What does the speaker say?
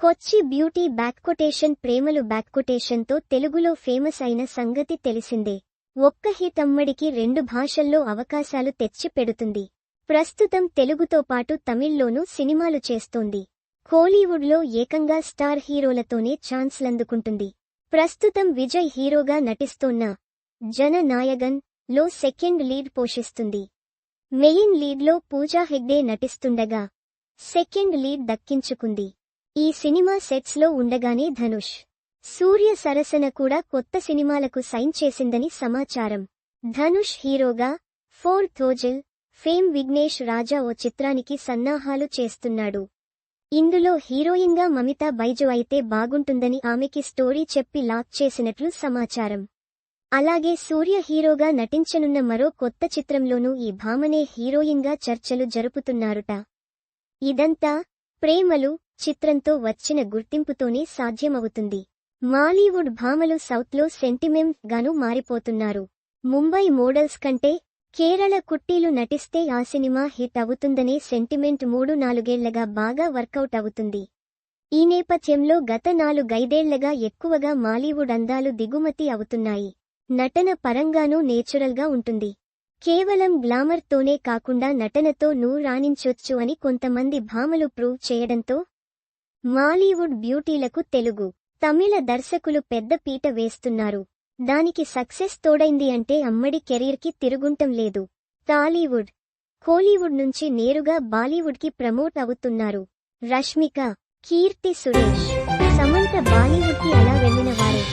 కొచ్చి beauty బ్యాక్కొటేషన్ ప్రేమలు బ్యాక్కొటేషన్తో తెలుగులో famous అయిన సంగతి తెలిసిందే. ఒక్క హిట్ అమ్మడికి 2 భాషల్లో అవకాశాలు తెచ్చి పెడుతుంది. ప్రస్తుతం తెలుగుతో పాటు తమిళ్లోనూ సినిమాలు చేస్తోంది. కోలీవుడ్లో ఏకంగా స్టార్ హీరోలతోనే ఛాన్స్లందుకుంటుంది. ప్రస్తుతం విజయ్ హీరోగా నటిస్తోన్న జన నాయగన్ లో సెకండ్ లీడ్ పోషిస్తుంది. Main లీడ్లో Pooja Hegde నటిస్తుండగా second lead దక్కించుకుంది. ఈ సినిమా సెట్స్లో ఉండగానే ధనుష్, సూర్య సరసన కూడా కొత్త సినిమాలకు సైన్ చేసిందని సమాచారం. ధనుష్ హీరోగా 4థౌజండ్ ఫేమ్ విఘ్నేష్ రాజా ఓ చిత్రానికి సన్నాహాలు చేస్తున్నాడు. ఇందులో హీరోయిన్గా మమితా బైజు అయితే బాగుంటుందని ఆమెకి స్టోరీ చెప్పి లాక్ చేసినట్లు సమాచారం. అలాగే సూర్య హీరోగా నటించనున్న మరో కొత్త చిత్రంలోనూ ఈ భామనే హీరోయిన్గా చర్చలు జరుపుతున్నారుట. ఇదంతా ప్రేమలు చిత్రంతో వచ్చిన గుర్తింపుతోనే సాధ్యమవుతుంది. మాలీవుడ్ భామలు సౌత్లో సెంటిమెంట్ గాను మారిపోతున్నారు. ముంబై మోడల్స్ కంటే కేరళ కుట్టీలు నటిస్తే ఆ సినిమా హిట్ అవుతుందనే సెంటిమెంట్ 3-4 బాగా వర్కౌట్ అవుతుంది. ఈ నేపథ్యంలో గత 4-5 ఎక్కువగా మాలీవుడ్ అందాలు దిగుమతి అవుతున్నాయి. నటన పరంగానూ నేచురల్గా ఉంటుంది. కేవలం గ్లామర్తోనే కాకుండా నటనతో రాణించొచ్చు అని కొంతమంది భామలు ప్రూవ్ చేయడంతో మాలీవుడ్ బ్యూటీలకు తెలుగు, తమిళ దర్శకులు పెద్ద పీట వేస్తున్నారు. దానికి సక్సెస్ తోడైంది అంటే అమ్మడి కెరీర్కి తిరుగుంటం లేదు. టాలీవుడ్, కోలీవుడ్ నుంచి నేరుగా బాలీవుడ్కి ప్రమోట్ అవుతున్నారు. రష్మిక, కీర్తి సురేష్, సమంత బాలీవుడ్కి అలా వెళ్లిన వారే.